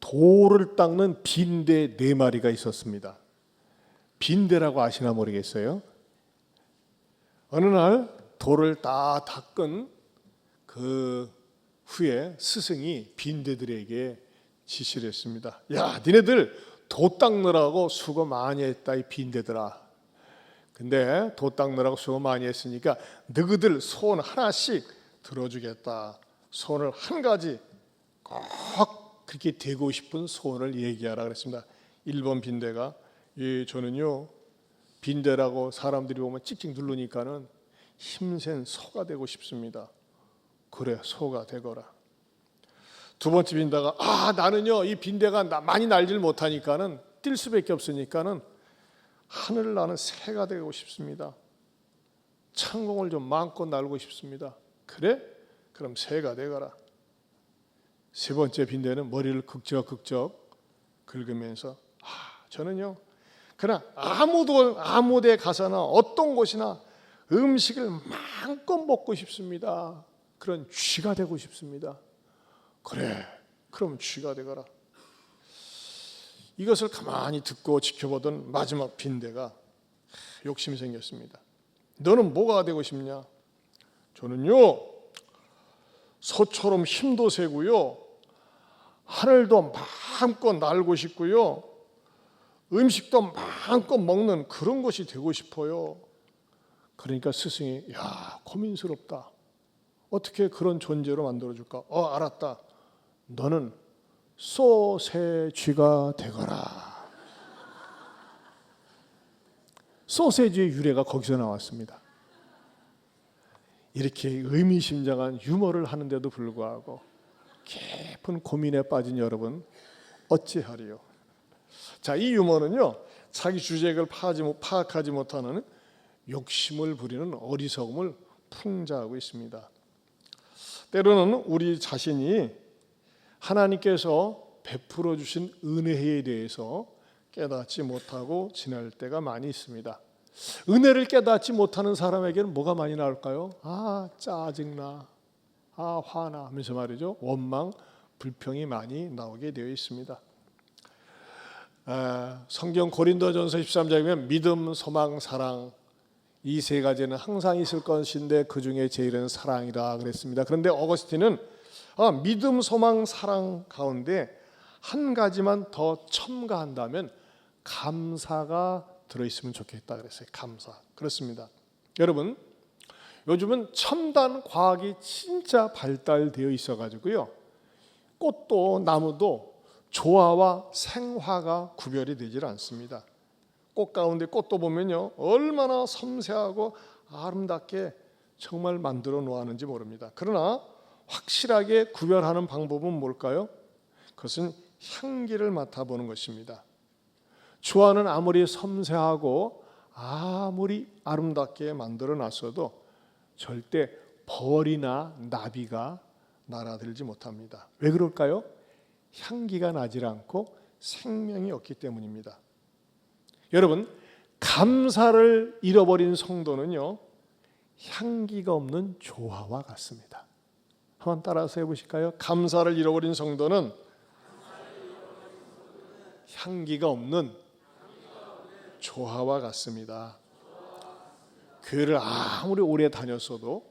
돌을 닦는 빈대 4마리가 있었습니다. 빈대라고 아시나 모르겠어요. 어느 날 돌을 다 닦은 그 후에 스승이 빈대들에게 지시를 했습니다. 야, 니네들 도 닦느라고 수고 많이 했다, 이 빈대들아. 근데 도 닦느라고 수고 많이 했으니까 너희들 소원 하나씩 들어주겠다. 소원을 한 가지 꼭 그렇게 되고 싶은 소원을 얘기하라 그랬습니다. 1번 빈대가 저는요 빈대라고 사람들이 보면 찍찍 누르니까는 힘센 소가 되고 싶습니다. 그래, 소가 되거라. 2번째 빈대가 나는요 이 빈대가 많이 날질 못하니까는 뛸 수밖에 없으니까는 하늘을 나는 새가 되고 싶습니다. 창공을 좀 마음껏 날고 싶습니다. 그래? 그럼 새가 되거라. 3번째 빈대는 머리를 극적극적 긁으면서 저는요 그냥 아무 데 가서나 어떤 곳이나 음식을 마음껏 먹고 싶습니다. 그런 쥐가 되고 싶습니다. 그래, 그럼 쥐가 되거라. 이것을 가만히 듣고 지켜보던 마지막 빈대가 욕심이 생겼습니다. 너는 뭐가 되고 싶냐? 저는요 소처럼 힘도 세고요 하늘도 마음껏 날고 싶고요 음식도 마음껏 먹는 그런 것이 되고 싶어요. 그러니까 스승이 고민스럽다. 어떻게 그런 존재로 만들어줄까? 알았다. 너는 소세쥐가 되거라. 소세지의 유래가 거기서 나왔습니다. 이렇게 의미심장한 유머를 하는데도 불구하고 깊은 고민에 빠진 여러분 어찌하리요? 자, 이 유머는요 자기 주제를 파악하지 못하는 욕심을 부리는 어리석음을 풍자하고 있습니다. 때로는 우리 자신이 하나님께서 베풀어 주신 은혜에 대해서 깨닫지 못하고 지낼 때가 많이 있습니다. 은혜를 깨닫지 못하는 사람에게는 뭐가 많이 나올까요? 짜증나, 화나 하면서 말이죠. 원망, 불평이 많이 나오게 되어 있습니다. 성경 고린도전서 13장에 보면 믿음, 소망, 사랑 이 3가지는 항상 있을 것인데 그 중에 제일은 사랑이라 그랬습니다. 그런데 어거스틴은 믿음, 소망, 사랑 가운데 한 가지만 더 첨가한다면 감사가 들어있으면 좋겠다 그랬어요. 감사. 그렇습니다. 여러분, 요즘은 첨단 과학이 진짜 발달되어 있어가지고요 꽃도 나무도 조화와 생화가 구별이 되질 않습니다. 꽃 가운데 꽃도 보면요 얼마나 섬세하고 아름답게 정말 만들어 놓았는지 모릅니다. 그러나 확실하게 구별하는 방법은 뭘까요? 그것은 향기를 맡아보는 것입니다. 조화는 아무리 섬세하고 아무리 아름답게 만들어 놨어도 절대 벌이나 나비가 날아들지 못합니다. 왜 그럴까요? 향기가 나질 않고 생명이 없기 때문입니다. 여러분, 감사를 잃어버린 성도는요 향기가 없는 조화와 같습니다. 한번 따라서 해보실까요? 감사를 잃어버린 성도는 향기가 없는 조화와 같습니다. 교회를 아무리 오래 다녔어도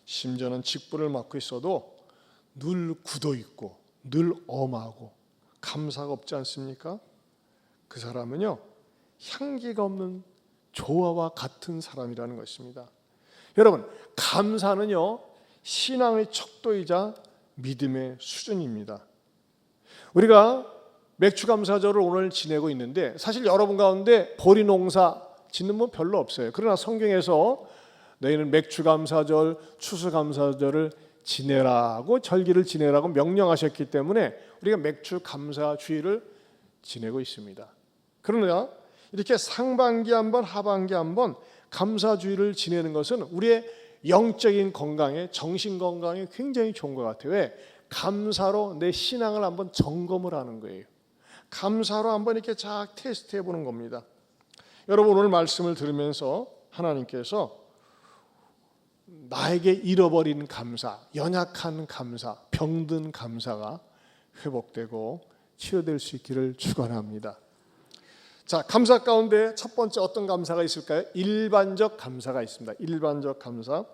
심지어는 직분을 맡고 있어도 늘 굳어있고 늘 엄하고 감사가 없지 않습니까? 그 사람은요 향기가 없는 조화와 같은 사람이라는 것입니다. 여러분, 감사는요 신앙의 척도이자 믿음의 수준입니다. 우리가 맥주감사절을 오늘 지내고 있는데 사실 여러분 가운데 보리 농사 짓는 분 별로 없어요. 그러나 성경에서 너희는 맥주감사절, 추수감사절을 지내라고 절기를 지내라고 명령하셨기 때문에 우리가 맥주감사주의를 지내고 있습니다. 그러나 이렇게 상반기 한번 하반기 한번 감사주의를 지내는 것은 우리의 영적인 건강에 정신 건강에 굉장히 좋은 것 같아요. 왜? 감사로 내 신앙을 한번 점검을 하는 거예요. 감사로 한번 이렇게 쫙 테스트해 보는 겁니다. 여러분 오늘 말씀을 들으면서 하나님께서 나에게 잃어버린 감사, 연약한 감사, 병든 감사가 회복되고 치유될 수 있기를 축원합니다. 자, 감사 가운데 첫 번째 어떤 감사가 있을까요? 일반적 감사가 있습니다. 일반적 감사.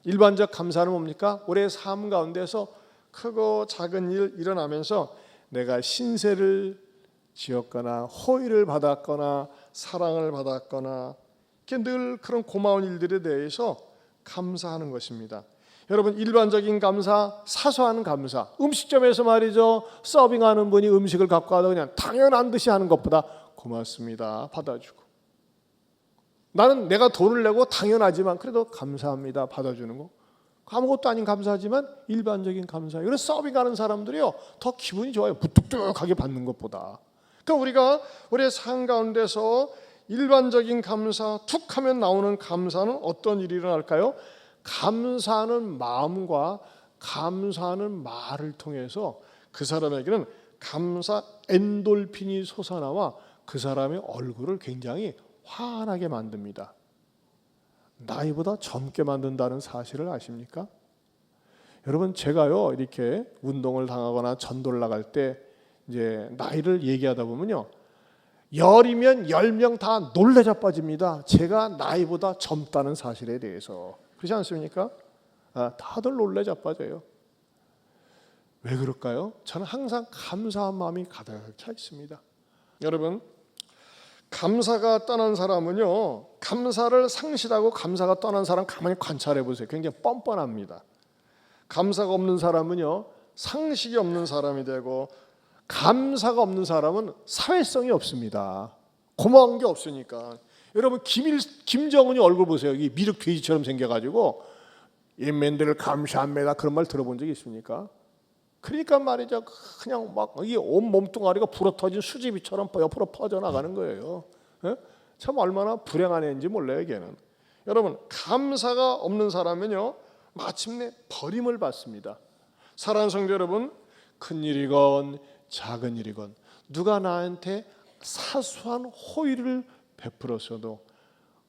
일반적 감사는 뭡니까? 우리의 삶 가운데서 크고 작은 일 일어나면서 내가 신세를 지었거나 호의를 받았거나 사랑을 받았거나 늘 그런 고마운 일들에 대해서 감사하는 것입니다. 여러분, 일반적인 감사, 사소한 감사, 음식점에서 말이죠, 서빙하는 분이 음식을 갖고 와도 그냥 당연한 듯이 하는 것보다 고맙습니다 받아주고, 나는 내가 돈을 내고 당연하지만 그래도 감사합니다 받아주는 거, 아무것도 아닌 감사하지만 일반적인 감사. 이런 서빙하는 사람들이요 더 기분이 좋아요, 무뚝뚝하게 받는 것보다. 그러니까 우리가 우리의 삶 가운데서 일반적인 감사, 툭 하면 나오는 감사는 어떤 일이 일어날까요? 감사하는 마음과 감사하는 말을 통해서 그 사람에게는 감사 엔돌핀이 솟아나와 그 사람의 얼굴을 굉장히 환하게 만듭니다. 나이보다 젊게 만든다는 사실을 아십니까? 여러분, 제가요 이렇게 운동을 당하거나 전도를 나갈 때 이제 나이를 얘기하다 보면요, 열이면 10명 다 놀래 자빠집니다. 제가 나이보다 젊다는 사실에 대해서. 그렇지 않습니까? 다들 놀래 자빠져요. 왜 그럴까요? 저는 항상 감사한 마음이 가득 차 있습니다. 여러분, 감사가 떠난 사람은요, 감사를 상실하고 감사가 떠난 사람 가만히 관찰해 보세요. 굉장히 뻔뻔합니다. 감사가 없는 사람은요, 상식이 없는 사람이 되고, 감사가 없는 사람은 사회성이 없습니다. 고마운 게 없으니까. 여러분, 김정은이 얼굴 보세요. 이 미륵 돼지처럼 생겨가지고 인민들을 감사합니다 그런 말 들어본 적이 있습니까? 그러니까 말이죠, 그냥 막 이 온 몸뚱아리가 불어터진 수제비처럼 옆으로 퍼져나가는 거예요. 참 얼마나 불행한 애인지 몰라요, 걔는. 여러분, 감사가 없는 사람은요, 마침내 버림을 받습니다. 사랑하는 성도 여러분, 큰 일이건 작은 일이건 누가 나한테 사소한 호의를 베풀었어도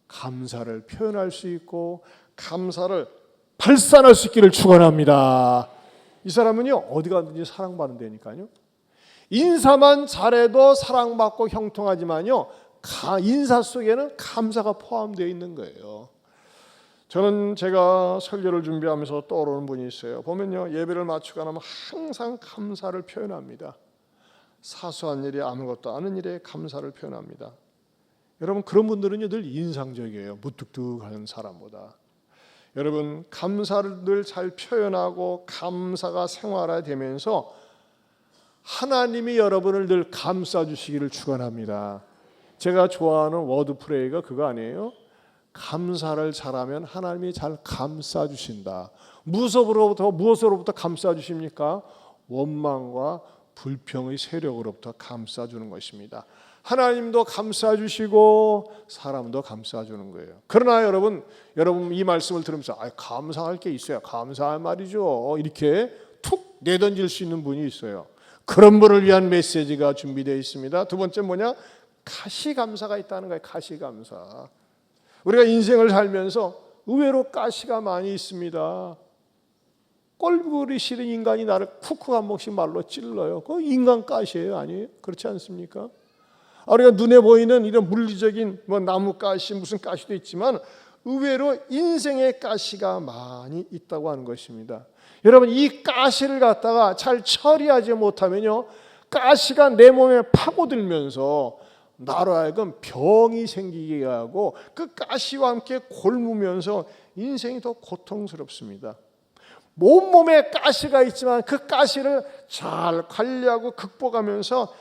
감사를 표현할 수 있고 감사를 발산할 수 있기를 축원합니다. 이 사람은요, 어디 가든지 사랑받는 데니까요. 인사만 잘해도 사랑받고 형통하지만요, 인사 속에는 감사가 포함되어 있는 거예요. 저는 제가 설교를 준비하면서 떠오르는 분이 있어요. 보면요, 예배를 마치고 나면 항상 감사를 표현합니다. 사소한 일이 아무것도 아닌 일에 감사를 표현합니다. 여러분, 그런 분들은요 늘 인상적이에요, 무뚝뚝한 사람보다. 여러분, 감사를 늘 잘 표현하고 감사가 생활화되면서 하나님이 여러분을 늘 감싸 주시기를 축원합니다. 제가 좋아하는 워드 프레이가 그거 아니에요? 감사를 잘하면 하나님이 잘 감싸 주신다. 무엇으로부터 감싸 주십니까? 원망과 불평의 세력으로부터 감싸 주는 것입니다. 하나님도 감싸 주시고 사람도 감싸 주는 거예요. 그러나 여러분 이 말씀을 들으면서 감사할 게 있어야 감사할 말이죠, 이렇게 툭 내던질 수 있는 분이 있어요. 그런 분을 위한 메시지가 준비되어 있습니다. 두 번째 뭐냐? 가시감사가 있다는 거예요. 가시감사. 우리가 인생을 살면서 의외로 가시가 많이 있습니다. 꼴보기 싫은 인간이 나를 쿡쿡 한 번씩 말로 찔러요. 그거 인간 가시예요, 아니에요? 그렇지 않습니까? 우리가 눈에 보이는 이런 물리적인 나무 가시, 무슨 가시도 있지만 의외로 인생의 가시가 많이 있다고 하는 것입니다. 여러분, 이 가시를 갖다가 잘 처리하지 못하면요, 가시가 내 몸에 파고들면서 나로 하여금 병이 생기게 하고 그 가시와 함께 골무면서 인생이 더 고통스럽습니다. 온몸에 가시가 있지만 그 가시를 잘 관리하고 극복하면서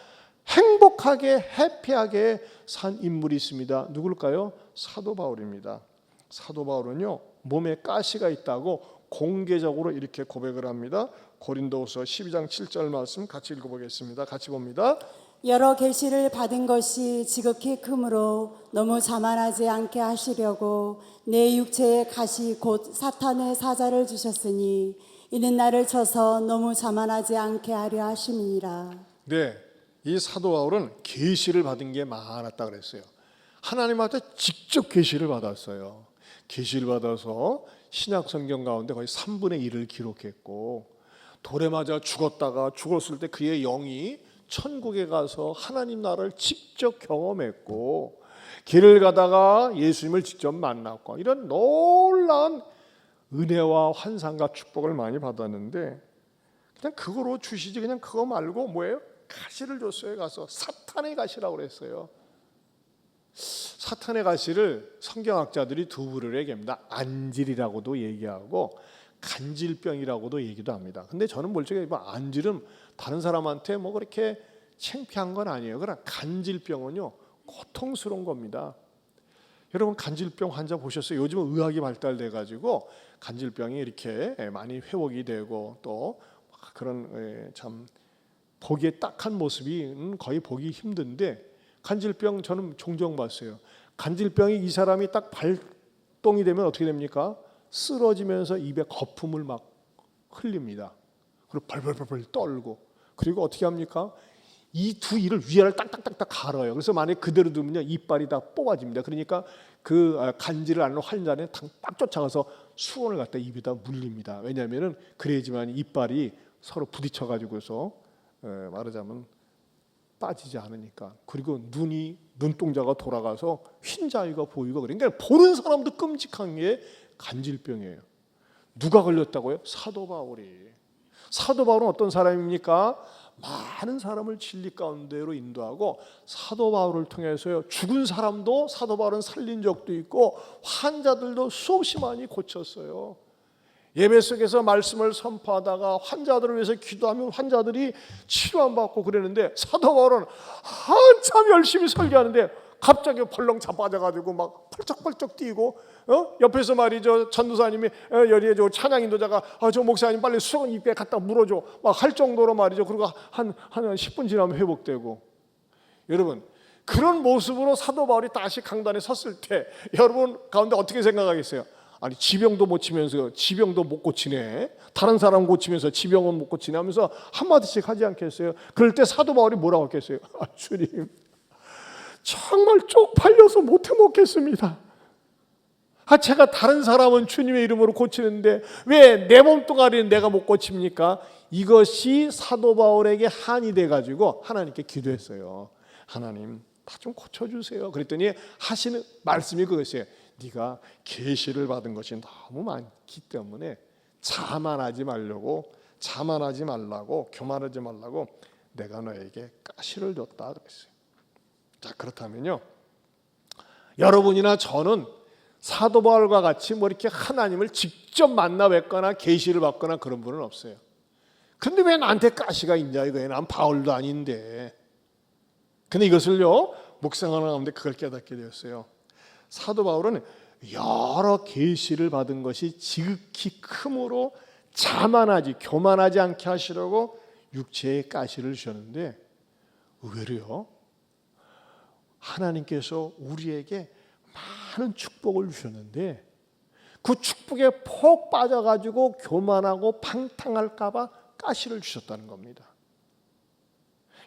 행복하게 해피하게 산 인물이 있습니다. 누굴까요? 사도 바울입니다. 사도 바울은요, 몸에 가시가 있다고 공개적으로 이렇게 고백을 합니다. 고린도후서 12장 7절 말씀 같이 읽어보겠습니다. 같이 봅니다. 여러 계시를 받은 것이 지극히 크므로 너무 자만하지 않게 하시려고 내 육체의 가시 곧 사탄의 사자를 주셨으니 이는 나를 쳐서 너무 자만하지 않게 하려 하심이니라. 네, 이 사도 바울은 계시를 받은 게 많았다 그랬어요. 하나님한테 직접 계시를 받았어요. 계시를 받아서 신약 성경 가운데 거의 3분의 1을 기록했고, 돌에 맞아 죽었다가 죽었을 때 그의 영이 천국에 가서 하나님 나라를 직접 경험했고 길을 가다가 예수님을 직접 만났고 이런 놀라운 은혜와 환상과 축복을 많이 받았는데 그냥 그거로 주시지 그냥 그거 말고 뭐예요? 가시를 줬어요. 가서 사탄의 가시라고 그랬어요. 사탄의 가시를 성경학자들이 두 부류로 얘기합니다. 안질이라고도 얘기하고 간질병이라고도 얘기도 합니다. 근데 저는 멀쩡히 안질은 다른 사람한테 뭐 그렇게 창피한 건 아니에요. 그러나 간질병은요 고통스러운 겁니다. 여러분 간질병 환자 보셨어요? 요즘은 의학이 발달돼 가지고 간질병이 이렇게 많이 회복이 되고 또 그런 참 보기에 딱한 모습이 거의 보기 힘든데 간질병 저는 종종 봤어요. 간질병이 이 사람이 딱 발동이 되면 어떻게 됩니까? 쓰러지면서 입에 거품을 막 흘립니다. 그리고 벌벌벌 떨고 그리고 어떻게 합니까? 이 두 이를 위아래를 딱딱딱딱 갈아요. 그래서 만약에 그대로 두면요 이빨이 다 뽑아집니다. 그러니까 그 간질을 앓는 환자는 딱 쫓아가서 수건을 갖다 입에다 물립니다. 왜냐하면은 그래야지만 이빨이 서로 부딪혀 가지고서 말하자면 빠지지 않으니까. 그리고 눈동자가 돌아가서 흰자위가 보이고 그러니까 보는 사람도 끔찍한 게 간질병이에요. 누가 걸렸다고요? 사도 바울이. 사도 바울은 어떤 사람입니까? 많은 사람을 진리 가운데로 인도하고 사도 바울을 통해서요 죽은 사람도 사도 바울은 살린 적도 있고 환자들도 수없이 많이 고쳤어요. 예배 속에서 말씀을 선포하다가 환자들을 위해서 기도하면 환자들이 치료 안 받고 그랬는데 사도 바울은 한참 열심히 설교하는데 갑자기 벌렁 자빠져가지고 막 펄쩍펄쩍 뛰고 옆에서 말이죠 전도사님이 여리에 저 찬양 인도자가 저 목사님 빨리 수건 입에 갖다 물어줘 막 할 정도로 말이죠. 그리고 한 10분 지나면 회복되고. 여러분 그런 모습으로 사도 바울이 다시 강단에 섰을 때 여러분 가운데 어떻게 생각하겠어요? 아니 지병도 못 치면서 지병도 못 고치네. 다른 사람 고치면서 지병은 못 고치네 하면서 한마디씩 하지 않겠어요? 그럴 때 사도 바울이 뭐라고 했겠어요? 주님 정말 쪽팔려서 못해 먹겠습니다. 제가 다른 사람은 주님의 이름으로 고치는데 왜 내 몸뚱아리는 내가 못 고칩니까? 이것이 사도 바울에게 한이 돼가지고 하나님께 기도했어요. 하나님 다 좀 고쳐주세요. 그랬더니 하시는 말씀이 그것이에요. 네가 계시를 받은 것이 너무 많기 때문에 자만하지 말라고 교만하지 말라고 내가 너에게 가시를 줬다 그랬어요. 자 그렇다면요 여러분이나 저는 사도 바울과 같이 뭐 이렇게 하나님을 직접 만나 뵙거나 계시를 받거나 그런 분은 없어요. 근데 왜 나한테 가시가 있냐 이거예요. 난 바울도 아닌데. 근데 이것을요 묵상하는 가운데 그걸 깨닫게 되었어요. 사도 바울은 여러 계시를 받은 것이 지극히 크므로 교만하지 않게 하시려고 육체의 가시를 주셨는데 의외로요 하나님께서 우리에게 많은 축복을 주셨는데 그 축복에 폭 빠져가지고 교만하고 방탕할까 봐 가시를 주셨다는 겁니다.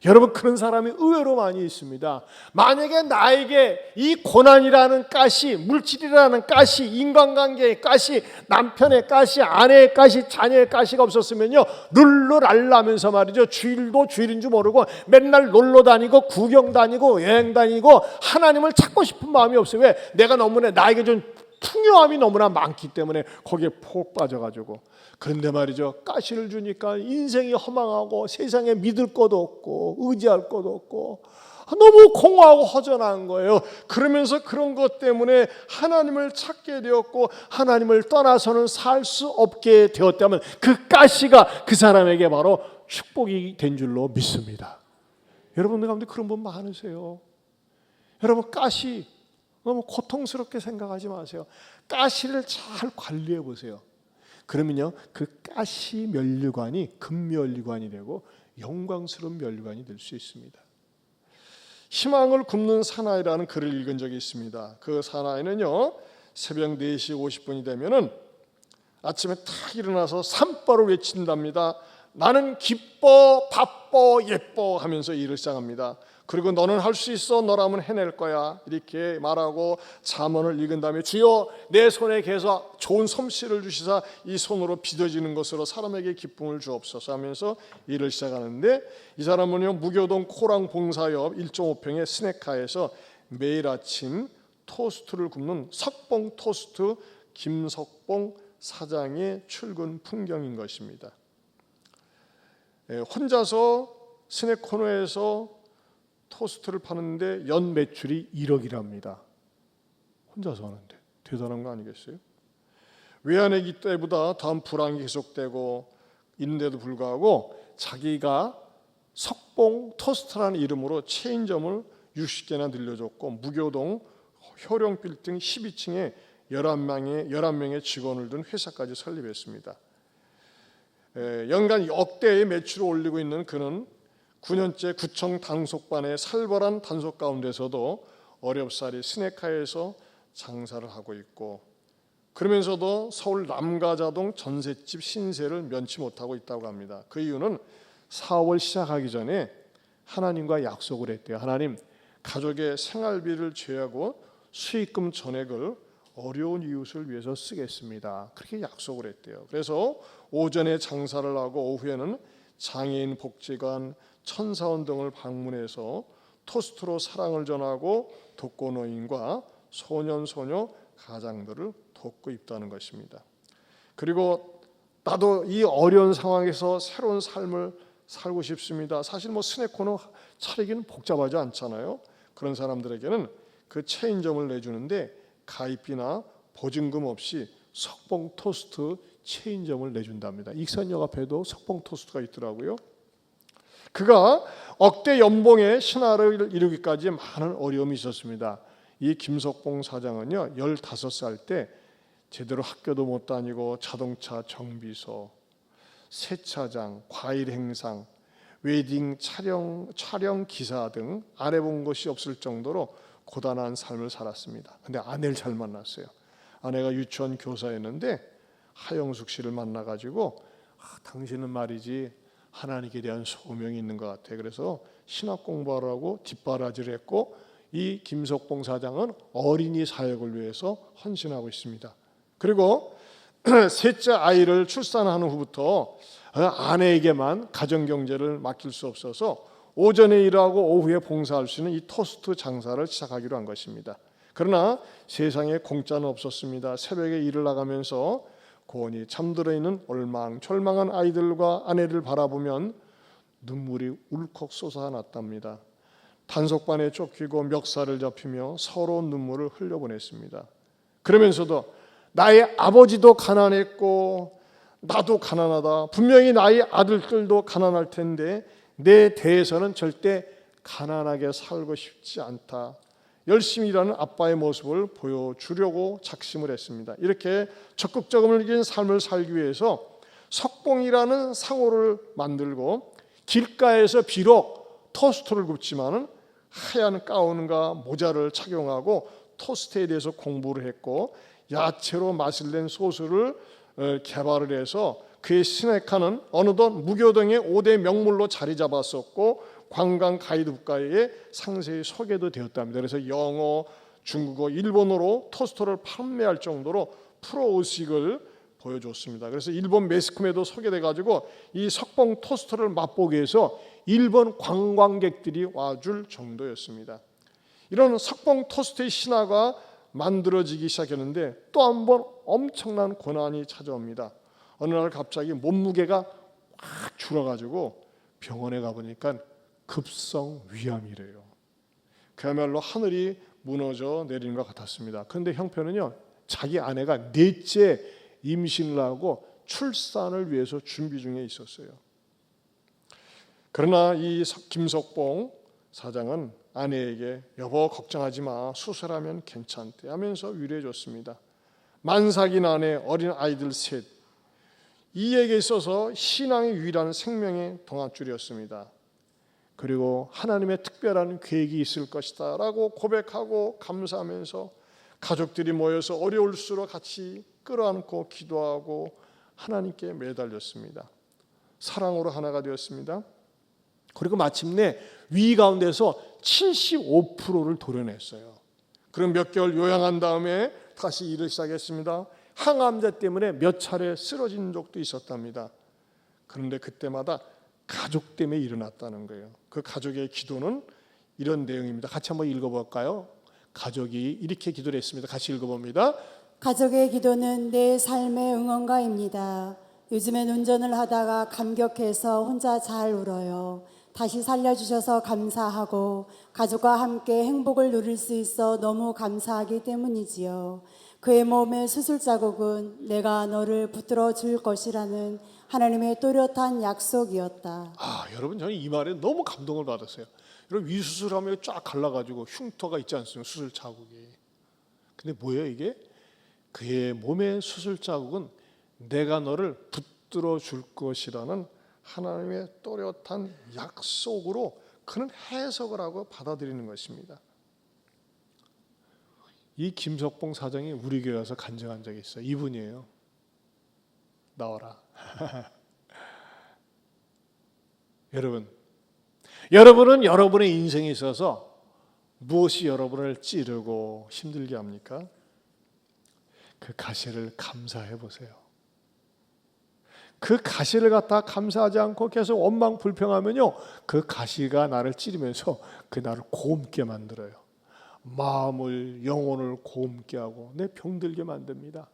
여러분 그런 사람이 의외로 많이 있습니다. 만약에 나에게 이 고난이라는 가시, 물질이라는 가시, 인간관계의 가시, 남편의 가시, 아내의 가시, 자녀의 가시가 없었으면요 룰루랄라면서 말이죠 주일도 주일인 줄 모르고 맨날 놀러 다니고 구경 다니고 여행 다니고 하나님을 찾고 싶은 마음이 없어요. 왜? 나에게 좀 풍요함이 너무나 많기 때문에 거기에 폭 빠져가지고. 그런데 말이죠 가시를 주니까 인생이 허망하고 세상에 믿을 것도 없고 의지할 것도 없고 너무 공허하고 허전한 거예요. 그러면서 그런 것 때문에 하나님을 찾게 되었고 하나님을 떠나서는 살 수 없게 되었다면 그 가시가 그 사람에게 바로 축복이 된 줄로 믿습니다. 여러분들 가운데 그런 분 많으세요. 여러분 가시 너무 고통스럽게 생각하지 마세요. 가시를 잘 관리해 보세요. 그러면요 그 가시 면류관이 금면류관이 되고 영광스러운 면류관이 될 수 있습니다. 희망을 굽는 사나이라는 글을 읽은 적이 있습니다. 그 사나이는요 새벽 4시 50분이 되면은 아침에 딱 일어나서 산바로 외친답니다. 나는 기뻐, 바빠, 예뻐 하면서 일을 시작합니다. 그리고 너는 할 수 있어, 너라면 해낼 거야, 이렇게 말하고 잠언을 읽은 다음에 주여 내 손에 계속 좋은 솜씨를 주시사 이 손으로 빚어지는 것으로 사람에게 기쁨을 주옵소서 하면서 일을 시작하는데, 이 사람은요 무교동 코랑 봉사협 1.5평의 스낵카에서 매일 아침 토스트를 굽는 석봉 토스트 김석봉 사장의 출근 풍경인 것입니다. 혼자서 스낵 코너에서 토스트를 파는데 연 매출이 1억이랍니다. 혼자서 하는데 대단한 거 아니겠어요? 외환위기 때보다 다음 불황이 계속되고 있는데도 불구하고 자기가 석봉 토스트라는 이름으로 체인점을 60개나 늘려줬고 무교동 효령 빌딩 12층에 11명의 직원을 둔 회사까지 설립했습니다. 연간 억대의 매출을 올리고 있는 그는 9년째 구청 단속반의 살벌한 단속 가운데서도 어렵사리 스낵카에서 장사를 하고 있고, 그러면서도 서울 남가자동 전셋집 신세를 면치 못하고 있다고 합니다. 그 이유는 사업을 시작하기 전에 하나님과 약속을 했대요. 하나님, 가족의 생활비를 제하고 수익금 전액을 어려운 이웃을 위해서 쓰겠습니다. 그렇게 약속을 했대요. 그래서 오전에 장사를 하고 오후에는 장애인 복지관, 천사원 등을 방문해서 토스트로 사랑을 전하고 독거노인과 소년소녀 가장들을 돕고 있다는 것입니다. 그리고 나도 이 어려운 상황에서 새로운 삶을 살고 싶습니다. 사실 스낵 코너 차리기는 복잡하지 않잖아요. 그런 사람들에게는 그 체인점을 내주는데 가입비나 보증금 없이 석봉 토스트 체인점을 내준답니다. 익선역 앞에도 석봉 토스트가 있더라고요. 그가 억대 연봉의 신화를 이루기까지 많은 어려움이 있었습니다. 이 김석봉 사장은요 15살 때 제대로 학교도 못 다니고 자동차 정비소, 세차장, 과일 행상, 웨딩 촬영 기사 등 안 해본 것이 없을 정도로 고단한 삶을 살았습니다. 근데 아내를 잘 만났어요. 아내가 유치원 교사였는데 하영숙 씨를 만나가지고 당신은 말이지 하나님께 대한 소명이 있는 것 같아. 그래서 신학 공부하라고 뒷바라지를 했고, 이 김석봉 사장은 어린이 사역을 위해서 헌신하고 있습니다. 그리고 셋째 아이를 출산한 후부터 아내에게만 가정경제를 맡길 수 없어서 오전에 일하고 오후에 봉사할 수 있는 이 토스트 장사를 시작하기로 한 것입니다. 그러나 세상에 공짜는 없었습니다. 새벽에 일을 나가면서 고온이 잠들어 있는 절망한 아이들과 아내를 바라보면 눈물이 울컥 솟아났답니다. 단속반에 쫓기고 멱살을 잡히며 서러운 눈물을 흘려보냈습니다. 그러면서도 나의 아버지도 가난했고 나도 가난하다. 분명히 나의 아들들도 가난할 텐데 내 대해서는 절대 가난하게 살고 싶지 않다. 열심히 일하는 아빠의 모습을 보여주려고 작심을 했습니다. 이렇게 적극적인 삶을 살기 위해서 석봉이라는 상호를 만들고 길가에서 비록 토스트를 굽지만은 하얀 가운과 모자를 착용하고 토스트에 대해서 공부를 했고, 야채로 맛을 낸 소스를 개발을 해서 그의 스낵카는 어느덧 무교동의 5대 명물로 자리 잡았었고 관광 가이드북가에 상세히 소개도 되었답니다. 그래서 영어, 중국어, 일본어로 토스트를 판매할 정도로 프로의식을 보여줬습니다. 그래서 일본 매스컴에도 소개돼 가지고 이 석봉 토스트를 맛보기 위해서 일본 관광객들이 와줄 정도였습니다. 이런 석봉 토스트의 신화가 만들어지기 시작했는데 또 한 번 엄청난 고난이 찾아옵니다. 어느 날 갑자기 몸무게가 확 줄어가지고 병원에 가보니까 급성위암이래요. 그야말로 하늘이 무너져 내리는 것 같았습니다. 그런데 형편은요, 자기 아내가 넷째 임신을 하고 출산을 위해서 준비 중에 있었어요. 그러나 이 김석봉 사장은 아내에게 여보 걱정하지 마, 수술하면 괜찮대 하면서 위로해 줬습니다. 만삭인 아내, 어린 아이들 셋, 이에게 있어서 신앙의 유일한 생명의 동아줄이었습니다. 그리고 하나님의 특별한 계획이 있을 것이다 라고 고백하고 감사하면서 가족들이 모여서 어려울수록 같이 끌어안고 기도하고 하나님께 매달렸습니다. 사랑으로 하나가 되었습니다. 그리고 마침내 위 가운데서 75%를 도려냈어요. 그럼 몇 개월 요양한 다음에 다시 일을 시작했습니다. 항암제 때문에 몇 차례 쓰러진 적도 있었답니다. 그런데 그때마다 가족 때문에 일어났다는 거예요. 그 가족의 기도는 이런 내용입니다. 같이 한번 읽어볼까요? 가족이 이렇게 기도를 했습니다. 같이 읽어봅니다. 가족의 기도는 내 삶의 응원가입니다. 요즘엔 운전을 하다가 감격해서 혼자 잘 울어요. 다시 살려주셔서 감사하고 가족과 함께 행복을 누릴 수 있어 너무 감사하기 때문이지요. 그의 몸의 수술 자국은 내가 너를 붙들어 줄 것이라는 하나님의 또렷한 약속이었다. 여러분 저는 이 말에 너무 감동을 받았어요. 여러분 위수술하면 쫙 갈라가지고 흉터가 있지 않습니까? 수술 자국이. 근데 뭐예요 이게? 그의 몸의 수술 자국은 내가 너를 붙들어 줄 것이라는 하나님의 또렷한 약속으로 그는 해석을 하고 받아들이는 것입니다. 이 김석봉 사장이 우리 교회 와서 간증한 적이 있어요. 이분이에요. 나와라. 여러분은 여러분의 인생에 있어서 무엇이 여러분을 찌르고 힘들게 합니까? 그 가시를 감사해 보세요. 그 가시를 갖다 감사하지 않고 계속 원망 불평하면요, 그 가시가 나를 찌르면서 그 나를 곪게 만들어요. 마음을 영혼을 곪게 하고 내 병들게 만듭니다.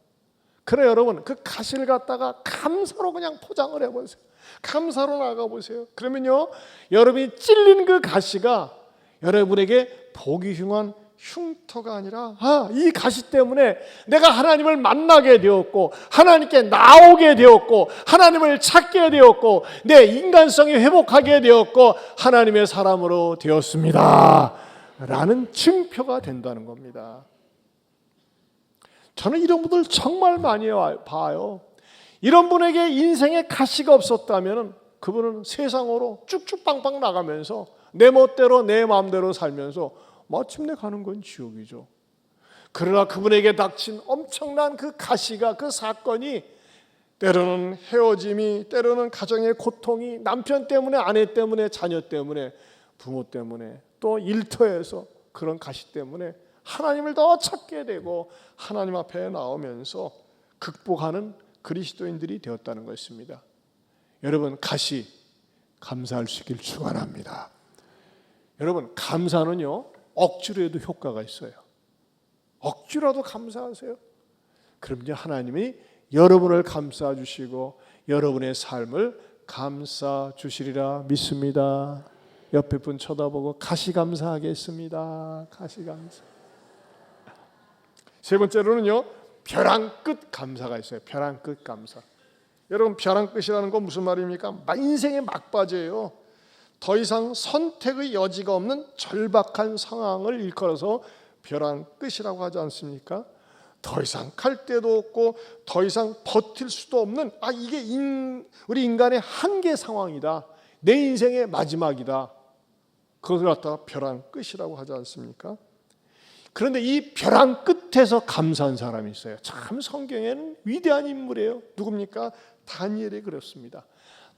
그래 여러분 그 가시를 갖다가 감사로 그냥 포장을 해보세요. 감사로 나가보세요. 그러면요 여러분이 찔린 그 가시가 여러분에게 복이 흉한 흉터가 아니라 이 가시 때문에 내가 하나님을 만나게 되었고 하나님께 나오게 되었고 하나님을 찾게 되었고 내 인간성이 회복하게 되었고 하나님의 사람으로 되었습니다 라는 증표가 된다는 겁니다. 저는 이런 분들 정말 많이 봐요. 이런 분에게 인생에 가시가 없었다면 그분은 세상으로 쭉쭉 빵빵 나가면서 내 멋대로 내 마음대로 살면서 마침내 가는 건 지옥이죠. 그러나 그분에게 닥친 엄청난 그 가시가 그 사건이 때로는 헤어짐이 때로는 가정의 고통이 남편 때문에 아내 때문에 자녀 때문에 부모 때문에 또 일터에서 그런 가시 때문에 하나님을 더 찾게 되고 하나님 앞에 나오면서 극복하는 그리스도인들이 되었다는 것입니다. 여러분 가시 감사할 수 있길 축원합니다. 여러분 감사는요 억지로 해도 효과가 있어요. 억지로라도 감사하세요. 그럼 이제 하나님이 여러분을 감싸 주시고 여러분의 삶을 감싸 주시리라 믿습니다. 옆에 분 쳐다보고 가시 감사하겠습니다. 가시 감사. 세 번째로는요 벼랑 끝 감사가 있어요. 벼랑 끝 감사. 여러분 벼랑 끝이라는 건 무슨 말입니까? 인생의 막바지예요. 더 이상 선택의 여지가 없는 절박한 상황을 일컬어서 벼랑 끝이라고 하지 않습니까? 더 이상 갈 데도 없고 더 이상 버틸 수도 없는 이게 우리 인간의 한계 상황이다. 내 인생의 마지막이다. 그것을 갖다가 벼랑 끝이라고 하지 않습니까? 그런데 이 벼랑 끝에서 감사한 사람이 있어요. 참 성경에는 위대한 인물이에요. 누굽니까? 다니엘이 그랬습니다.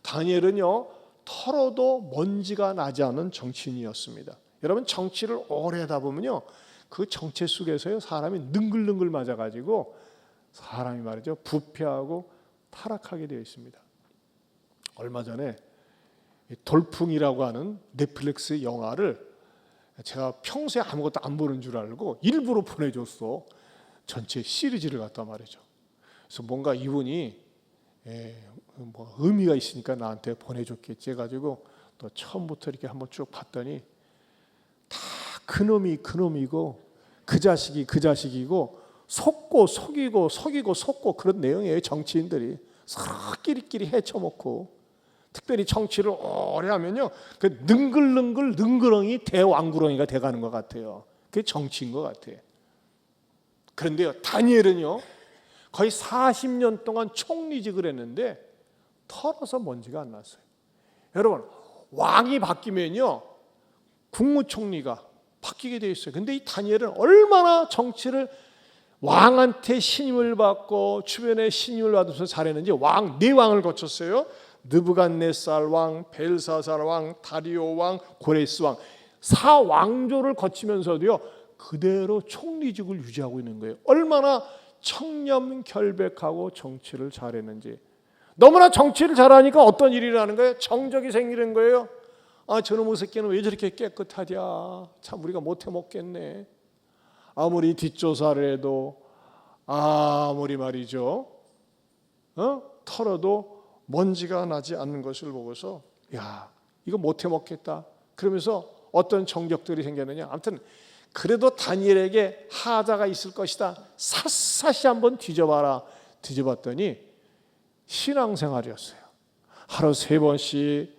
다니엘은요 털어도 먼지가 나지 않은 정치인이었습니다. 여러분 정치를 오래 하다 보면요 그 정치 속에서요 사람이 능글능글 맞아가지고 사람이 말이죠 부패하고 타락하게 되어 있습니다. 얼마 전에 돌풍이라고 하는 넷플릭스 영화를 제가 평소에 아무것도 안 보는 줄 알고 일부러 보내줬어. 전체 시리즈를 갖다 말이죠. 그래서 뭔가 이분이 뭐 의미가 있으니까 나한테 보내줬겠지 해가지고 또 처음부터 이렇게 한번 쭉 봤더니 다 그놈이 그놈이고 그 자식이 그 자식이고 속고 속이고 속이고 속고 그런 내용이에요. 정치인들이 서로 끼리끼리 헤쳐먹고 특별히 정치를 오래 하면요 그 능글능글 능그렁이 대왕구렁이가 돼가는 것 같아요. 그게 정치인 것 같아요. 그런데요 다니엘은요 거의 40년 동안 총리직을 했는데 털어서 먼지가 안 났어요. 여러분 왕이 바뀌면요 국무총리가 바뀌게 돼 있어요. 근데 이 다니엘은 얼마나 정치를 왕한테 신임을 받고 주변에 신임을 받으면서 잘했는지 네 왕을 거쳤어요. 느부갓네살 왕, 벨사살 왕, 다리오 왕, 고레스 왕 4왕조를 거치면서도요 그대로 총리직을 유지하고 있는 거예요. 얼마나 청렴결백하고 정치를 잘했는지. 너무나 정치를 잘하니까 어떤 일이 일어나는 거예요? 정적이 생기는 거예요. 아, 저놈의 새끼는 왜 저렇게 깨끗하냐, 참 우리가 못해 먹겠네. 아무리 뒷조사를 해도, 아무리 말이죠 털어도 먼지가 나지 않는 것을 보고서 야, 이거 못해 먹겠다. 그러면서 어떤 정적들이 생겼느냐. 아무튼 그래도 다니엘에게 하자가 있을 것이다. 샅샅이 한번 뒤져봐라. 뒤져봤더니 신앙생활이었어요. 하루 3번씩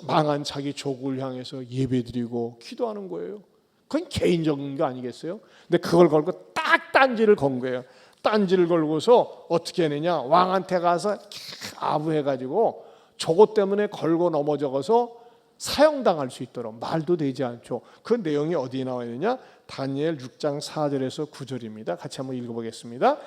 망한 자기 조국을 향해서 예배드리고 기도하는 거예요. 그건 개인적인 거 아니겠어요? 근데 그걸 걸고 딱 딴지를 건 거예요. 딴지를 걸고서 어떻게 했느냐, 왕한테 가서 아부해가지고 저것 때문에 걸고 넘어져서 사형당할 수 있도록. 말도 되지 않죠. 그 내용이 어디에 나와 있느냐, 다니엘 6장 4절에서 9절입니다. 같이 한번 읽어보겠습니다.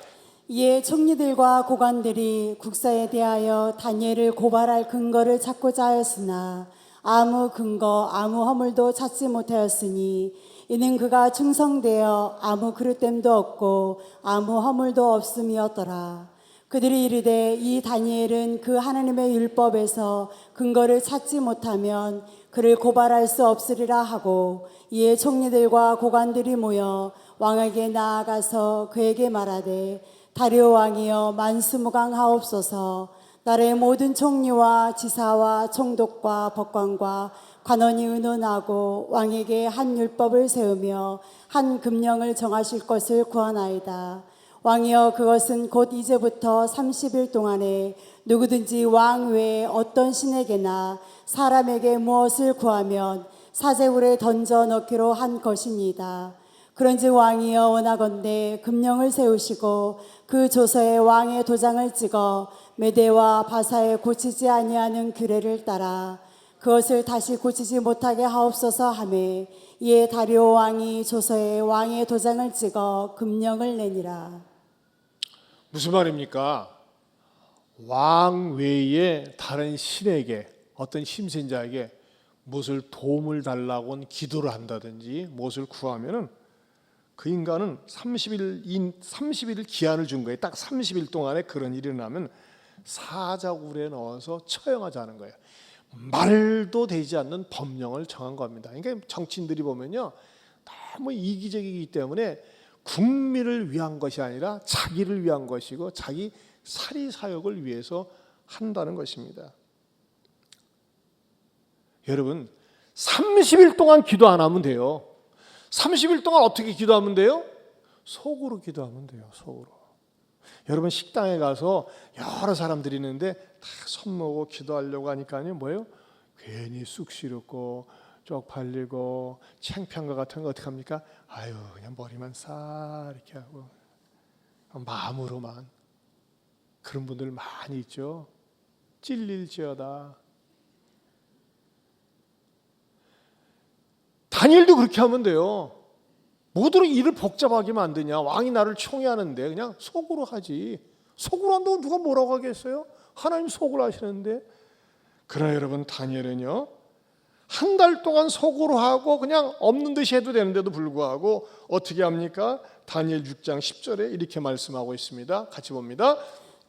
이에 총리들과 고관들이 국사에 대하여 다니엘을 고발할 근거를 찾고자 하였으나 아무 근거 아무 허물도 찾지 못하였으니 이는 그가 충성되어 아무 그릇됨도 없고 아무 허물도 없음이었더라. 그들이 이르되 이 다니엘은 그 하나님의 율법에서 근거를 찾지 못하면 그를 고발할 수 없으리라 하고, 이에 총리들과 고관들이 모여 왕에게 나아가서 그에게 말하되 다리오 왕이여 만수무강하옵소서. 나라의 모든 총리와 지사와 총독과 법관과 관원이 의논하고 왕에게 한 율법을 세우며 한 금령을 정하실 것을 구하나이다. 왕이여 그것은 곧 이제부터 30일 동안에 누구든지 왕 외에 어떤 신에게나 사람에게 무엇을 구하면 사제굴에 던져 넣기로 한 것이니이다. 그런즉 왕이여 원하건대 금령을 세우시고 그 조서에 왕의 도장을 찍어 메대와 바사에 고치지 아니하는 규례를 따라 그것을 다시 고치지 못하게 하옵소서 하매, 이에 다리오 왕이 조서에 왕의 도장을 찍어 금령을 내니라. 무슨 말입니까? 왕 외에 다른 신에게, 어떤 심sen자에게 무엇을 도움을 달라고 기도를 한다든지 무엇을 구하면은 그 인간은 30일 기한을 준 거예요. 딱 30일 동안에 그런 일이 일어나면 사자굴에 넣어서 처형하자는 거예요. 말도 되지 않는 법령을 정한 겁니다. 그러니까 정치인들이 보면요 너무 이기적이기 때문에 국민을 위한 것이 아니라 자기를 위한 것이고 자기 사리사욕을 위해서 한다는 것입니다. 여러분 30일 동안 기도 안 하면 돼요. 30일 동안 어떻게 기도하면 돼요? 속으로 기도하면 돼요. 속으로. 여러분 식당에 가서 여러 사람들이 있는데 다 손 모으고 기도하려고 하니까요 뭐예요? 괜히 쑥스럽고 쪽팔리고 창피한 것 같은 거 어떻게 합니까? 아유 그냥 머리만 싹 이렇게 하고 마음으로만. 그런 분들 많이 있죠. 찔릴지어다. 다니엘도 그렇게 하면 돼요. 뭐들은 일을 복잡하게 만드냐. 왕이 나를 총애하는데 그냥 속으로 하지. 속으로 한다고 누가 뭐라고 하겠어요? 하나님 속으로 하시는데. 그러나 여러분 다니엘은요 한 달 동안 속으로 하고 그냥 없는 듯이 해도 되는데도 불구하고 어떻게 합니까? 다니엘 6장 10절에 이렇게 말씀하고 있습니다. 같이 봅니다.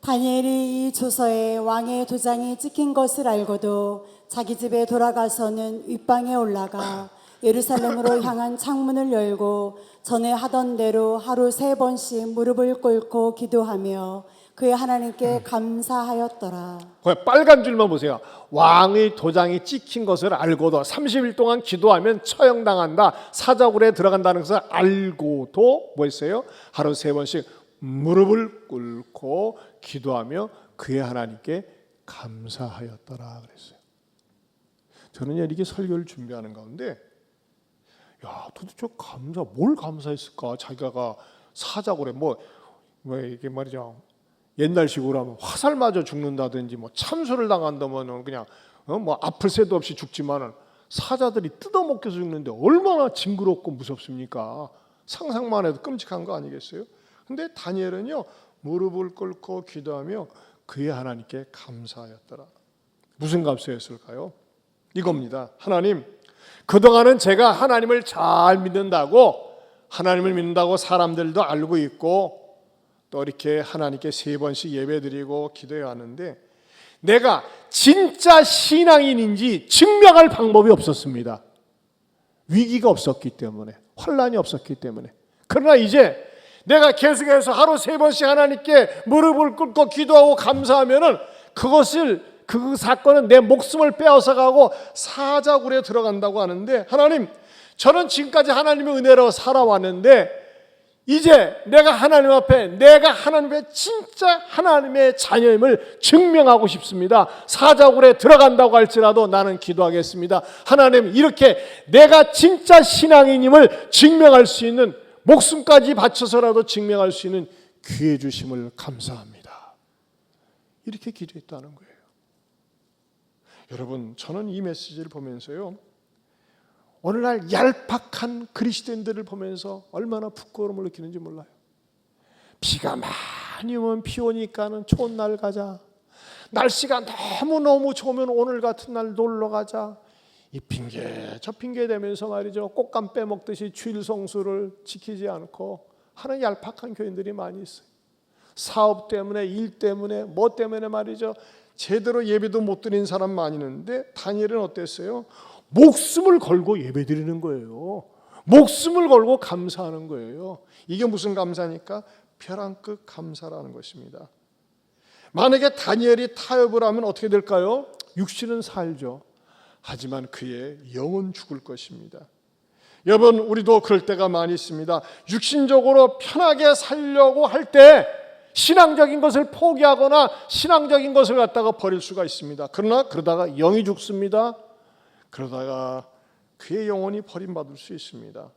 다니엘이 이 조서에 왕의 도장이 찍힌 것을 알고도 자기 집에 돌아가서는 윗방에 올라가 예루살렘으로 향한 창문을 열고 전에 하던 대로 하루 3번씩 무릎을 꿇고 기도하며 그의 하나님께 감사하였더라. 빨간 줄만 보세요. 왕의 도장이 찍힌 것을 알고도 30일 동안 기도하면 처형당한다. 사자굴에 들어간다는 것을 알고도 뭐 했어요? 하루 3번씩 무릎을 꿇고 기도하며 그의 하나님께 감사하였더라 그랬어요. 저는 이렇게 설교를 준비하는 가운데 야 도대체 뭘 감사했을까? 자기가 사자굴에 뭐 이게 말이죠. 옛날식으로 하면 화살 맞아 죽는다든지 뭐 참수를 당한다면 그냥 뭐 아플 새도 없이 죽지만은 사자들이 뜯어먹혀서 죽는데 얼마나 징그럽고 무섭습니까? 상상만 해도 끔찍한 거 아니겠어요? 근데 다니엘은요 무릎을 꿇고 기도하며 그의 하나님께 감사하였더라. 무슨 감사였을까요? 이겁니다. 하나님, 그동안은 제가 하나님을 잘 하나님을 믿는다고 사람들도 알고 있고 또 이렇게 하나님께 3번씩 예배드리고 기도해 왔는데 내가 진짜 신앙인인지 증명할 방법이 없었습니다. 위기가 없었기 때문에, 혼란이 없었기 때문에. 그러나 이제 내가 계속해서 하루 3번씩 하나님께 무릎을 꿇고 기도하고 감사하면은 그 사건은 내 목숨을 빼앗아 가고 사자굴에 들어간다고 하는데, 하나님, 저는 지금까지 하나님의 은혜로 살아왔는데 이제 내가 하나님 앞에 진짜 하나님의 자녀임을 증명하고 싶습니다. 사자굴에 들어간다고 할지라도 나는 기도하겠습니다. 하나님, 이렇게 내가 진짜 신앙인임을 증명할 수 있는, 목숨까지 바쳐서라도 증명할 수 있는 기회 주심을 감사합니다. 이렇게 기도했다는 거예요. 여러분, 저는 이 메시지를 보면서요, 오늘날 얄팍한 그리스도인들을 보면서 얼마나 부끄러움을 느끼는지 몰라요. 비가 많이 오면 비 오니까는 좋은 날 가자. 날씨가 너무너무 좋으면 오늘 같은 날 놀러 가자. 이 핑계 저 핑계 대면서 말이죠, 꽃감 빼먹듯이 주일 성수를 지키지 않고 하는 얄팍한 교인들이 많이 있어요. 사업 때문에, 일 때문에, 뭐 때문에 말이죠, 제대로 예배도 못 드린 사람 많이 있는데 다니엘은 어땠어요? 목숨을 걸고 예배드리는 거예요. 목숨을 걸고 감사하는 거예요. 이게 무슨 감사니까? 벼랑 끝 감사라는 것입니다. 만약에 다니엘이 타협을 하면 어떻게 될까요? 육신은 살죠. 하지만 그의 영은 죽을 것입니다. 여러분, 우리도 그럴 때가 많이 있습니다. 육신적으로 편하게 살려고 할 때 신앙적인 것을 포기하거나 신앙적인 것을 갖다가 버릴 수가 있습니다. 그러다가 영이 죽습니다. 그러다가 그의 영혼이 버림받을 수 있습니다.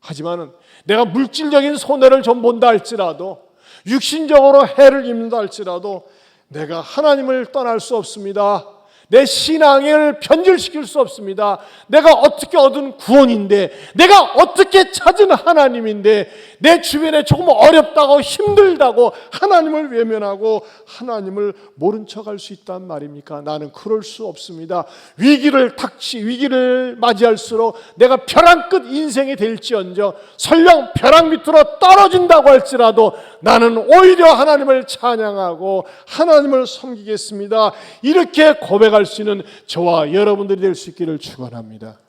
하지만은 내가 물질적인 손해를 좀 본다 할지라도, 육신적으로 해를 입는다 할지라도 내가 하나님을 떠날 수 없습니다. 내 신앙을 변질시킬 수 없습니다. 내가 어떻게 얻은 구원인데, 내가 어떻게 찾은 하나님인데, 내 주변에 조금 어렵다고 힘들다고 하나님을 외면하고 하나님을 모른 척할 수 있단 말입니까? 나는 그럴 수 없습니다. 위기를 맞이할수록 내가 벼랑 끝 인생이 될지언정 설령 벼랑 밑으로 떨어진다고 할지라도 나는 오히려 하나님을 찬양하고 하나님을 섬기겠습니다. 이렇게 고백할 수 있는 저와 여러분들이 될 수 있기를 축원합니다.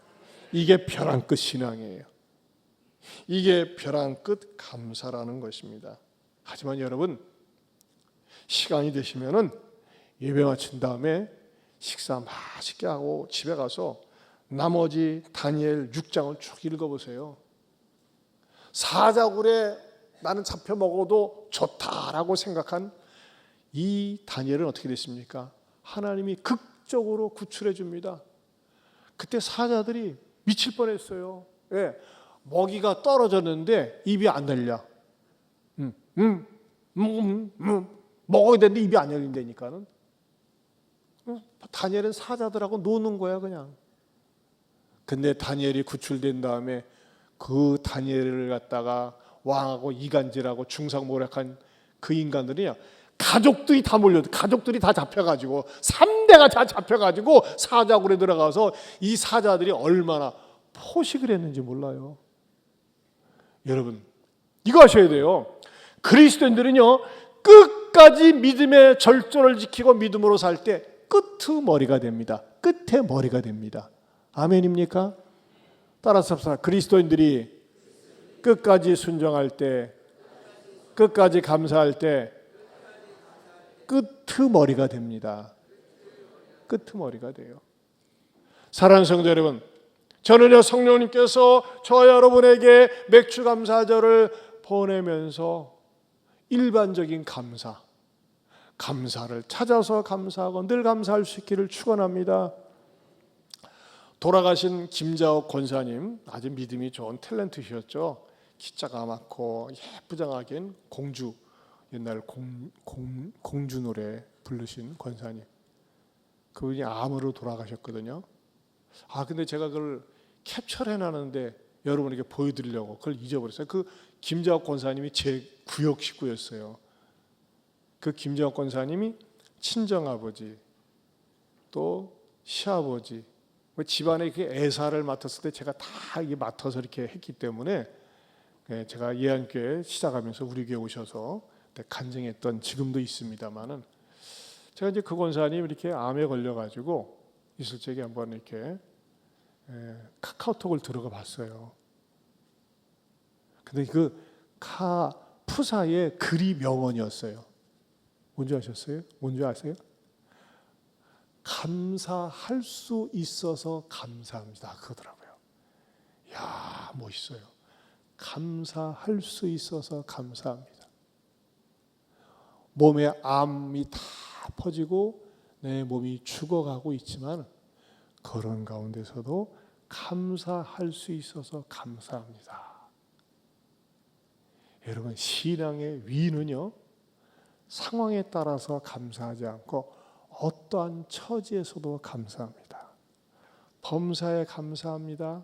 이게 벼랑 끝 신앙이에요. 이게 벼랑 끝 감사라는 것입니다. 하지만 여러분, 시간이 되시면은 예배 마친 다음에 식사 맛있게 하고 집에 가서 나머지 다니엘 6장을 쭉 읽어보세요. 사자굴에 나는 잡혀 먹어도 좋다라고 생각한 이 다니엘은 어떻게 됐습니까? 하나님이 극적으로 구출해 줍니다. 그때 사자들이 미칠 뻔했어요. 왜? 먹이가 떨어졌는데 입이 안 열려. 먹어야 되는데 입이 안 열린다니까는. 다니엘은 사자들하고 노는 거야 그냥. 근데 다니엘이 구출된 다음에 그 다니엘을 갖다가 왕하고 이간질하고 중상모략한 그 인간들이요, 가족들이 다 잡혀가지고 3대가 다 잡혀가지고 사자굴에 들어가서 이 사자들이 얼마나 포식을 했는지 몰라요. 여러분, 이거 아셔야 돼요. 그리스도인들은요, 끝까지 믿음의 절조를 지키고 믿음으로 살 때 끄트머리가 됩니다. 끝에 머리가 됩니다. 아멘입니까? 따라서 합시다. 그리스도인들이 끝까지 순종할 때, 끝까지 감사할 때 끄트머리가 됩니다. 끄트머리가 돼요. 사랑하는 성도 여러분, 저는요, 성령님께서 저 여러분에게 맥주 감사절을 보내면서 일반적인 감사를 찾아서 감사하고 늘 감사할 수 있기를 축원합니다. 돌아가신 김자옥 권사님, 아주 믿음이 좋은 탤런트셨죠. 키자가 많고 예쁘장하긴 공주, 옛날 공주 노래 부르신 권사님, 그분이 암으로 돌아가셨거든요. 근데 제가 그걸 캡처를 해놨는데 여러분에게 보여드리려고 그걸 잊어버렸어요. 그 김자옥 권사님이 제 구역 식구였어요. 그 김자옥 권사님이 친정아버지 또 시아버지, 집안에 그 애사를 맡았을 때 제가 다 이게 맡아서 이렇게 했기 때문에 제가 예안교회 시작하면서 우리 교회 오셔서 간증했던 지금도 있습니다만은 제가 이제 그 권사님 이렇게 암에 걸려가지고 있을 적에 한번 이렇게 카카오톡을 들어가 봤어요. 근데 그 푸사의 글이 명언이었어요. 뭔지 아셨어요? 뭔지 아세요? 감사할 수 있어서 감사합니다. 그거더라고요. 이야, 멋있어요. 감사할 수 있어서 감사합니다. 몸에 암이 다 퍼지고 내 몸이 죽어가고 있지만 그런 가운데서도 감사할 수 있어서 감사합니다. 여러분, 신앙의 위는요, 상황에 따라서 감사하지 않고 어떠한 처지에서도 감사합니다. 범사에 감사합니다.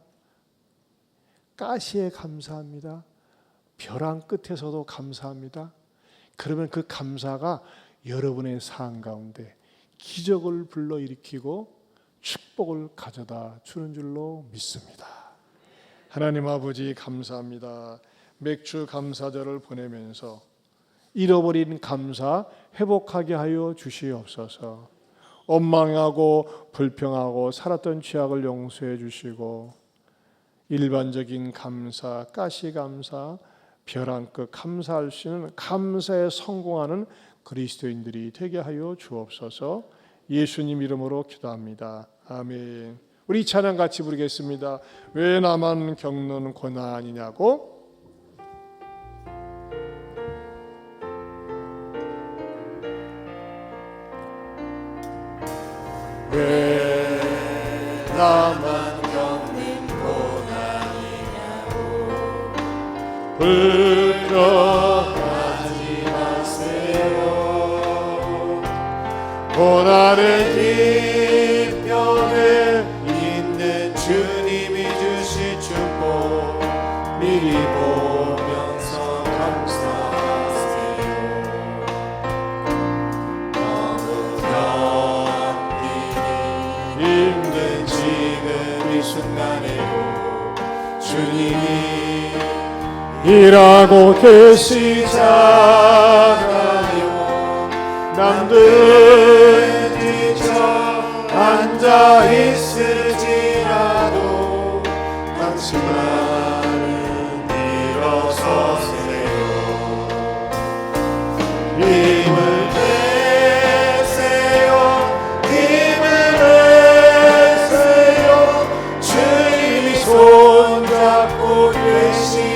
가시에 감사합니다. 벼랑 끝에서도 감사합니다. 그러면 그 감사가 여러분의 삶 가운데 기적을 불러일으키고 축복을 가져다 주는 줄로 믿습니다. 하나님 아버지 감사합니다. 맥주 감사절을 보내면서 잃어버린 감사 회복하게 하여 주시옵소서. 원망하고 불평하고 살았던 죄악을 용서해 주시고 일반적인 감사, 가시 감사, 벼랑 끝 감사할 수 있는 감사에 성공하는 그리스도인들이 되게 하여 주옵소서. 예수님 이름으로 기도합니다. 아멘. 우리 이 찬양 같이 부르겠습니다. 왜 나만 겪는 고난이냐고. 왜 나만 겪는 고난이냐고. 불평하지 마세요. 고난의 뒤편에 있는 주님이 주실 축복 미리 보면서 감사하세요. 너무 힘든 지금 이 순간에도 주님이 일하고 계시잖아요. 남들 뒤쳐 앉아 있을지라도 당신만은 일어서세요. 힘을 내세요. 힘을 내세요. 주님이 손잡고 계시잖아요.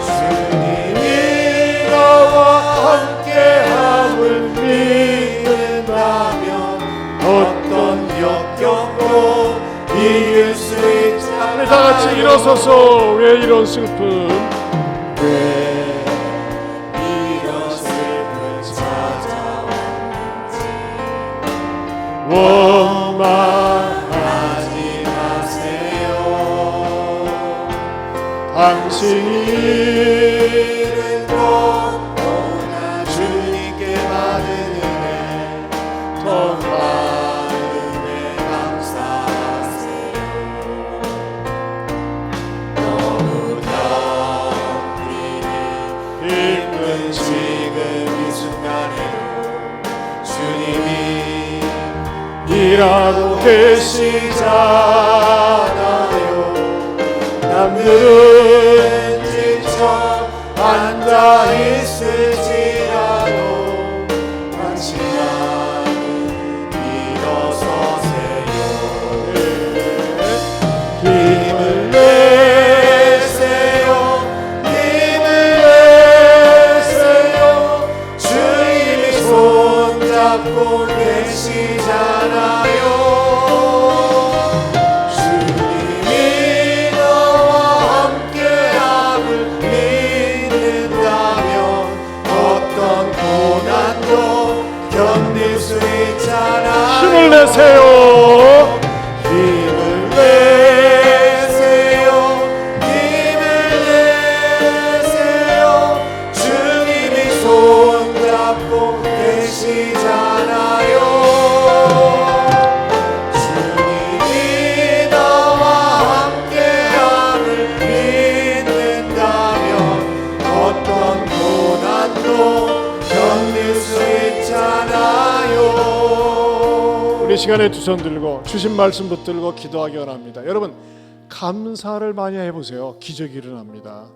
주님이 나와 함께함을 믿는다면 어떤 역경도 이길 수 있잖아요. 우리 다같이 일어서서 왜 이런 슬픔, 왜 이런 슬픔 찾아왔는지 원망하지 마세요. 당신이 이른 너무나 주님께 받은 은혜 더 마음에 감사하세요. 너무 힘든 지금 이 순간에도 주님이 일하고 계시잖아요. 남들은 지쳐 앉아 있을지라도 당신만은 일어서세요. 힘을 내세요. 힘을 내세요. 주님이 손잡고 계시잖아요. 주님이 나와 함께함을 믿는다면 어떤 고난도 견딜 수 있잖아요. 힘을 내세요. 힘을 내세요. 힘을 내세요. 주님이 손잡고 계시잖아요. 우리 시간에 두 손 들고 주신 말씀 붙들고 기도하기 원합니다. 여러분 감사를 많이 해보세요. 기적이 일어납니다.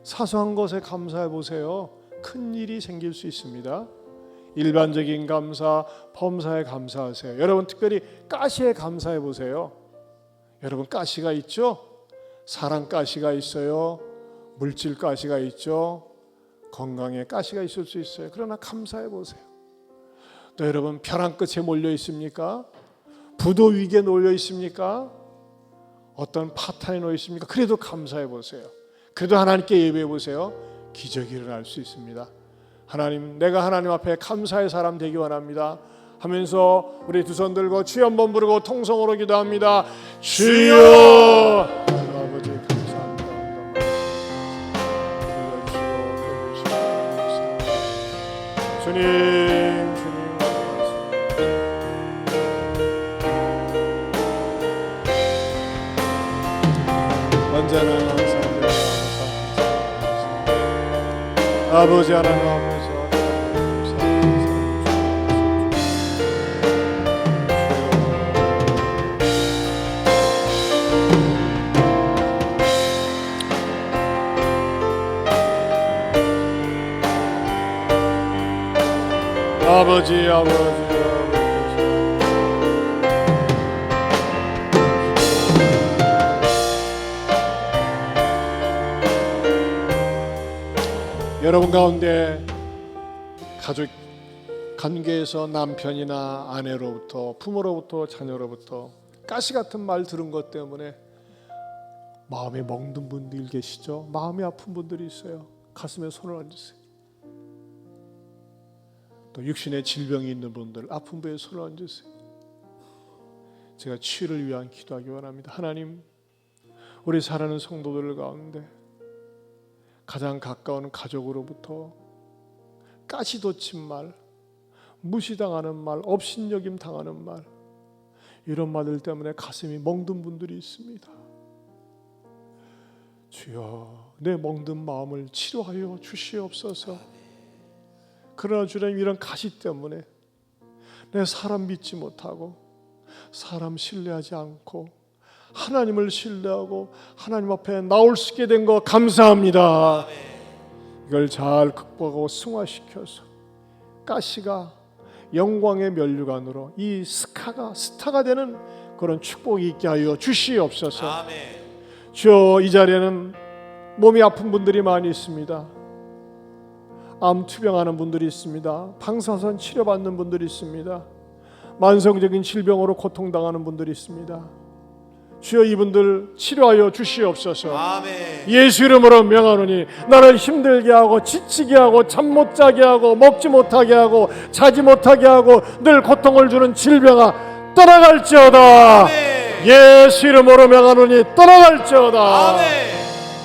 사소한 것에 감사해 보세요. 큰 일이 생길 수 있습니다. 일반적인 감사, 범사에 감사하세요. 여러분 특별히 가시에 감사해 보세요. 여러분 가시가 있죠? 사랑 가시가 있어요. 물질 가시가 있죠. 건강에 가시가 있을 수 있어요. 그러나 감사해 보세요. 또 여러분 벼랑 끝에 몰려 있습니까? 부도 위기에 놓여 있습니까? 어떤 파탄에 놓여 있습니까? 그래도 감사해 보세요. 그래도 하나님께 예배해 보세요. 기적이 일어날 수 있습니다. 하나님, 내가 하나님 앞에 감사의 사람 되기 원합니다 하면서 우리 두 손 들고 주여 한번 부르고 통성으로 기도합니다. 주여! 아버지 감사합니다. 주님, 언제나 감사합니다. 아버지 하나님 앞에서 아버지 여러분 가운데 가족 관계에서 남편이나 아내로부터 부모로부터 자녀로부터 가시 같은 말 들은 것 때문에 마음이 멍든 분들 계시죠? 마음이 아픈 분들이 있어요. 가슴에 손을 얹으세요. 또 육신의 질병이 있는 분들 아픈 부에 손을 얹으세요. 제가 치유를 위한 기도하기 원합니다. 하나님, 우리 사랑하는 성도들 가운데 가장 가까운 가족으로부터 가시돋친 말, 무시당하는 말, 업신여김 당하는 말, 이런 말들 때문에 가슴이 멍든 분들이 있습니다. 주여, 내 멍든 마음을 치료하여 주시옵소서. 그러나 주님, 이런 가시 때문에 내 사람 믿지 못하고 사람 신뢰하지 않고 하나님을 신뢰하고 하나님 앞에 나올 수 있게 된 거 감사합니다. 이걸 잘 극복하고 승화시켜서 가시가 영광의 면류관으로 이 스타가 되는 그런 축복이 있게 하여 주시옵소서. 주여, 이 자리에는 몸이 아픈 분들이 많이 있습니다. 암 투병하는 분들이 있습니다. 방사선 치료받는 분들이 있습니다. 만성적인 질병으로 고통당하는 분들이 있습니다. 주여, 이분들 치료하여 주시옵소서. 아멘. 예수 이름으로 명하노니 나를 힘들게 하고 지치게 하고 잠 못 자게 하고 먹지 못하게 하고 자지 못하게 하고 늘 고통을 주는 질병아 떠나갈지어다. 아멘. 예수 이름으로 명하노니 떠나갈지어다. 아멘.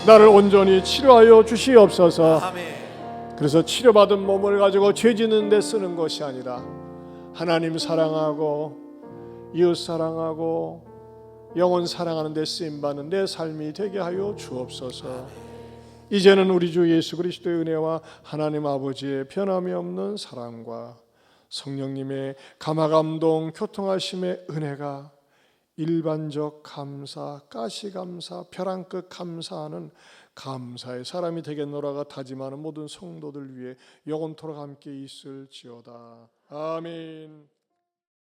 나를 온전히 치료하여 주시옵소서. 아멘. 그래서 치료받은 몸을 가지고 죄 짓는 데 쓰는 것이 아니라 하나님 사랑하고 이웃 사랑하고 영혼 사랑하는 데 쓰임받는 내 삶이 되게 하여 주옵소서. 이제는 우리 주 예수 그리스도의 은혜와 하나님 아버지의 변함이 없는 사랑과 성령님의 감화감동 교통하심의 은혜가 일반적 감사, 가시감사, 벼랑끝 감사하는 감사의 사람이 되겠노라가 다짐하는 모든 성도들 위해 영원토록 함께 있을지어다. 아멘.